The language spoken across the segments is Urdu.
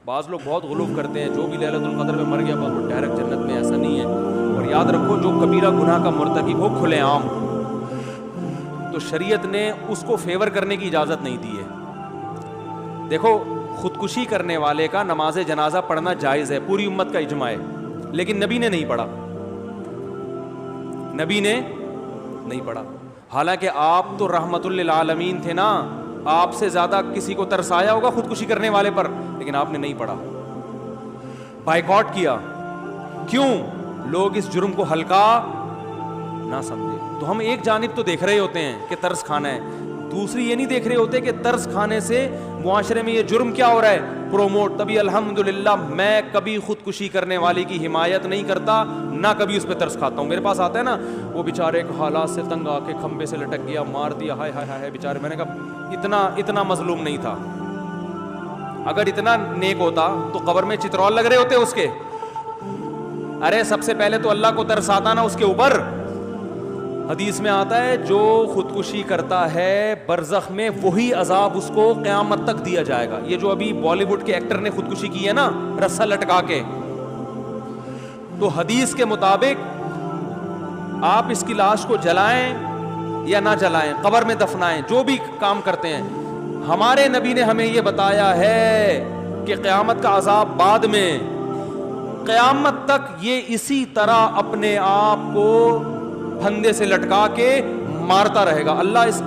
بعض لوگ بہت غلو کرتے ہیں, جو بھی لیلۃ القدر میں مر گیا بس وہ ڈائریکٹ جنت میں, ایسا نہیں ہے. اور یاد رکھو جو کبیرہ گناہ کا مرتکب ہو کھلے عام, تو شریعت نے اس کو فیور کرنے کی اجازت نہیں دی ہے. دیکھو خودکشی کرنے والے کا نماز جنازہ پڑھنا جائز ہے, پوری امت کا اجماع ہے, لیکن نبی نے نہیں پڑھا, نبی نے نہیں پڑھا. حالانکہ آپ تو رحمت للعالمین تھے نا, آپ سے زیادہ کسی کو ترس آیا ہوگا خودکشی کرنے والے پر, لیکن آپ نے نہیں پڑھا, بائیکاٹ کیا. کیوں؟ لوگ اس جرم کو ہلکا نہ سمجھے. تو ہم ایک جانب تو دیکھ رہے ہوتے ہیں کہ ترس کھانا ہے, دوسری یہ نہیں دیکھ رہے ہوتے کہ ترس کھانے سے معاشرے میں یہ جرم کیا ہو رہا ہے, پروموٹ. تبھی الحمدللہ میں کبھی خودکشی کرنے والے کی حمایت نہیں کرتا, نہ کبھی اس پہ ترس کھاتا ہوں. میرے پاس آتا ہے نا وہ بیچارے ایک حالات سے تنگ آ کے کھمبے سے لٹک گیا, مار دیا, ہائے ہائے ہائے بیچارے. میں نے کہا اتنا مظلوم نہیں تھا, اگر اتنا نیک ہوتا تو قبر میں چترول لگ رہے ہوتے اس کے. ارے سب سے پہلے تو اللہ کو ترس آتا نا اس کے اوپر. حدیث میں آتا ہے جو خودکشی کرتا ہے برزخ میں وہی عذاب اس کو قیامت تک دیا جائے گا. یہ جو ابھی بالی ووڈ کے ایکٹر نے خودکشی کی ہے نا رسا لٹکا کے, تو حدیث کے مطابق آپ اس کی لاش کو جلائیں یا نہ جلائیں, قبر میں دفنائیں, جو بھی کام کرتے ہیں, ہمارے نبی نے ہمیں یہ بتایا ہے کہ قیامت کا عذاب بعد میں, قیامت تک یہ اسی طرح اپنے آپ کو پھندے سے لٹکا کے مارتا رہے گا. اللہ اس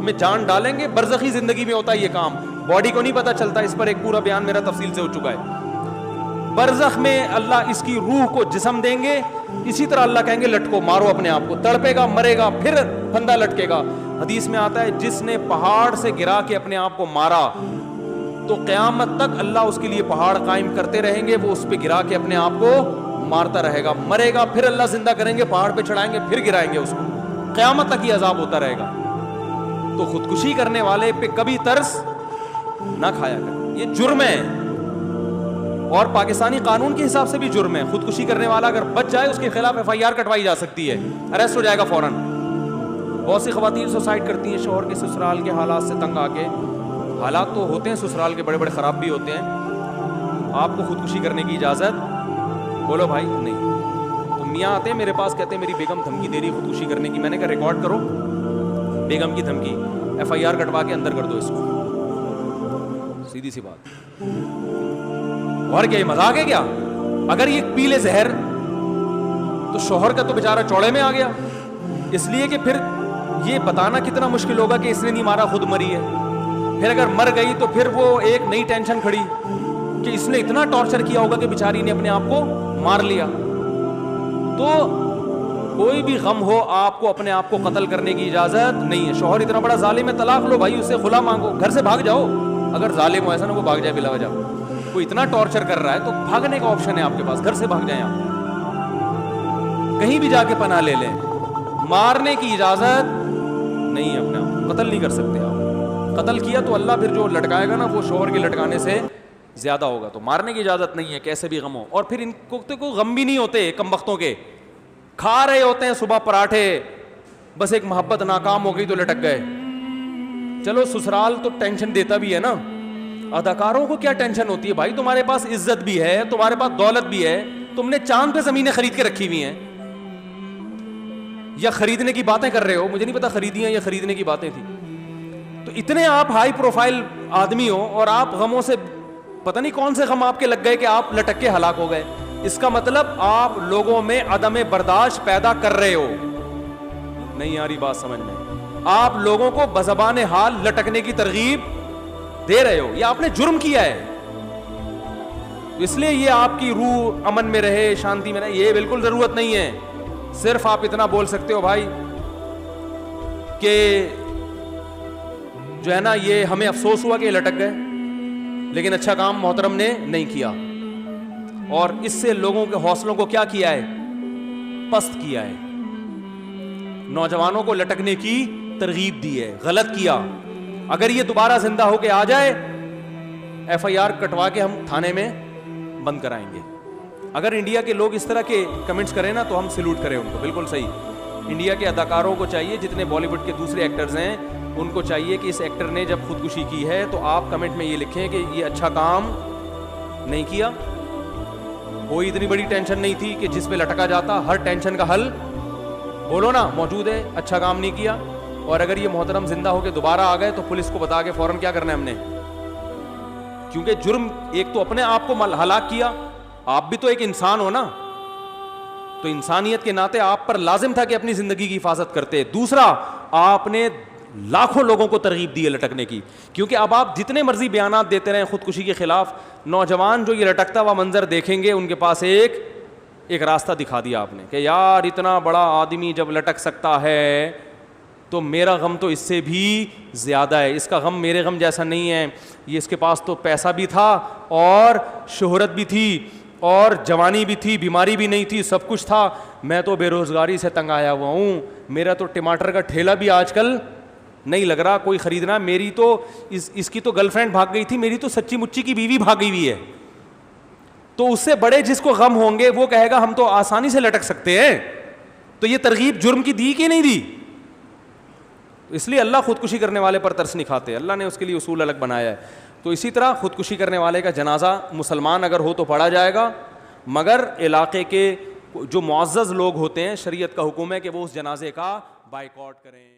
میں جان ڈالیں گے, برزخی زندگی میں ہوتا ہے یہ کام, باڈی کو نہیں پتا چلتا. اس پر ایک پورا بیان میرا تفصیل سے ہو چکا ہے. برزخ میں اللہ اس کی روح کو جسم دیں گے, اسی طرح اللہ کہیں گے لٹکو, مارو اپنے آپ کو, تڑپے گا, مرے گا, پھر پھندا لٹکے گا. حدیث میں آتا ہے جس نے پہاڑ سے گرا کے اپنے آپ کو مارا تو قیامت تک اللہ اس کے لیے پہاڑ قائم کرتے رہیں گے, وہ اس پہ گرا کے اپنے آپ کو مارتا رہے گا, مرے گا, پھر اللہ زندہ کریں گے, پہاڑ پہ چڑھائیں گے, پھر گرائیں گے اس کو, قیامت تک یہ عذاب ہوتا رہے گا. تو خودکشی کرنے والے پہ کبھی ترس نہ کھایا کریں, یہ جرم ہے, اور پاکستانی قانون کے حساب سے بھی جرم ہے. خودکشی کرنے والا اگر بچ جائے اس کے خلاف FIR کٹوائی جا سکتی ہے, اریسٹ ہو جائے گا فوراً. بہت سی خواتین سوسائڈ کرتی ہیں شوہر کے سسرال کے حالات سے تنگ آ کے. حالات تو ہوتے ہیں سسرال کے بڑے بڑے خراب بھی ہوتے ہیں. آپ کو خودکشی کرنے کی اجازت, بولو بھائی نہیں. تو میاں آتے ہیں میرے پاس, کہتے ہیں میری بیگم دھمکی دے رہی خودکشی کرنے کی. میں نے کہا ریکارڈ کرو بیگم کی دھمکی, FIR کٹوا کے اندر کر دو اس کو, سیدھی سی بات. اور کیا یہ مذاق ہے کیا؟ اگر یہ پی لے زہر تو شوہر کا تو بیچارہ چوڑے میں آ گیا, اس لیے کہ پھر یہ بتانا کتنا مشکل ہوگا کہ اس نے نہیں مارا خود مری ہے. پھر اگر مر گئی تو پھر وہ ایک نئی ٹینشن کھڑی کہ اس نے اتنا ٹارچر کیا ہوگا کہ بیچاری نے اپنے آپ کو مار لیا. تو کوئی بھی غم ہو آپ کو اپنے آپ کو قتل کرنے کی اجازت نہیں ہے. شوہر اتنا بڑا ظالم ہے, طلاق لو بھائی, اس سے خلا مانگو, گھر سے بھاگ جاؤ. اگر ظالم ہو ایسا نہ وہ بھاگ جائے بلا وجہ, کوئی اتنا ٹارچر کر رہا ہے تو بھاگنے کا آپشن ہے آپ کے پاس, گھر سے بھاگ جائیں آپ, کہیں بھی جا کے پناہ لے لیں. مارنے کی اجازت نہیں ہے, اپنے آپ قتل نہیں کر سکتے آپ. قتل کیا تو اللہ پھر جو لٹکائے گا نا وہ شوہر کے لٹکانے سے زیادہ ہوگا. تو مارنے کی اجازت نہیں ہے کیسے بھی غم ہو. اور پھر ان کو کوئی غم بھی نہیں ہوتے, کم بختوں کے کھا رہے ہوتے ہیں صبح پراٹھے, بس ایک محبت ناکام ہو گئی تو لٹک گئے. چلو سسرال تو ٹینشن دیتا بھی ہے نا, اداکاروں کو کیا ٹینشن ہوتی ہے بھائی, تمہارے پاس عزت بھی ہے, تمہارے پاس دولت بھی ہے, تم نے چاند پہ زمینیں خرید کے رکھی ہوئی ہیں, یا خریدنے کی باتیں کر رہے ہو, مجھے نہیں پتا خریدی ہیں یا خریدنے کی باتیں تھی. تو اتنے آپ ہائی پروفائل آدمی ہو اور آپ غموں سے پتہ نہیں کون سے غم آپ کے لگ گئے کہ آپ لٹک کے ہلاک ہو گئے. اس کا مطلب آپ لوگوں میں عدم برداشت پیدا کر رہے ہو. نہیں آ رہی بات سمجھ میں؟ آپ لوگوں کو بزبان حال لٹکنے کی ترغیب دے رہے ہو, یا آپ نے جرم کیا ہے, اس لیے یہ آپ کی روح امن میں رہے, شانتی میں رہے, یہ بالکل ضرورت نہیں ہے. صرف آپ اتنا بول سکتے ہو بھائی کہ جو ہے نا یہ ہمیں افسوس ہوا کہ یہ لٹک گئے, لیکن اچھا کام محترم نے نہیں کیا, اور اس سے لوگوں کے حوصلوں کو کیا کیا ہے, پست کیا ہے, نوجوانوں کو لٹکنے کی ترغیب دی ہے, غلط کیا. اگر یہ دوبارہ زندہ ہو کے آ جائے FIR کٹوا کے ہم تھانے میں بند کرائیں گے. اگر انڈیا کے لوگ اس طرح کے کمنٹس کریں نا تو ہم سلوٹ کریں ان کو, بالکل صحیح. انڈیا کے اداکاروں کو چاہیے, جتنے بالی ووڈ کے دوسرے ایکٹرز ہیں ان کو چاہیے کہ اس ایکٹر نے جب خودکشی کی ہے تو آپ کمنٹ میں یہ لکھیں کہ یہ اچھا کام نہیں کیا. کوئی اتنی بڑی ٹینشن نہیں تھی کہ جس پہ لٹکا جاتا. ہر ٹینشن کا حل بولو نا موجود ہے. اچھا کام نہیں کیا. اور اگر یہ محترم زندہ ہو کے دوبارہ آ گئے تو پولیس کو بتا کے فوراً کیا کرنا ہے ہم نے, کیونکہ جرم ایک تو اپنے آپ کو ہلاک کیا, آپ بھی تو ایک انسان ہو نا, تو انسانیت کے ناطے آپ پر لازم تھا کہ اپنی زندگی کی حفاظت کرتے. دوسرا, آپ نے لاکھوں لوگوں کو ترغیب دی ہے لٹکنے کی, کیونکہ اب آپ جتنے مرضی بیانات دیتے رہیں خودکشی کے خلاف, نوجوان جو یہ لٹکتا ہوا منظر دیکھیں گے ان کے پاس ایک راستہ دکھا دیا آپ نے کہ یار اتنا بڑا آدمی جب لٹک سکتا ہے تو میرا غم تو اس سے بھی زیادہ ہے, اس کا غم میرے غم جیسا نہیں ہے. یہ اس کے پاس تو پیسہ بھی تھا اور شہرت بھی تھی اور جوانی بھی تھی, بیماری بھی نہیں تھی, سب کچھ تھا. میں تو بے روزگاری سے تنگ آیا ہوا ہوں, میرا تو ٹماٹر کا ٹھیلا بھی آج کل نہیں لگ رہا کوئی خریدنا. میری تو اس کی تو گرل فرینڈ بھاگ گئی تھی, میری تو سچی مچی کی بیوی بھاگ گئی ہوئی ہے. تو اس سے بڑے جس کو غم ہوں گے وہ کہے گا ہم تو آسانی سے لٹک سکتے ہیں. تو یہ ترغیب جرم کی دی کہ نہیں دی؟ اس لیے اللہ خودکشی کرنے والے پر ترس نہیں کھاتے, اللہ نے اس کے لیے اصول الگ بنایا ہے. تو اسی طرح خودکشی کرنے والے کا جنازہ مسلمان اگر ہو تو پڑھا جائے گا, مگر علاقے کے جو معزز لوگ ہوتے ہیں شریعت کا حکم ہے کہ وہ اس جنازے کا بائیکاٹ کریں.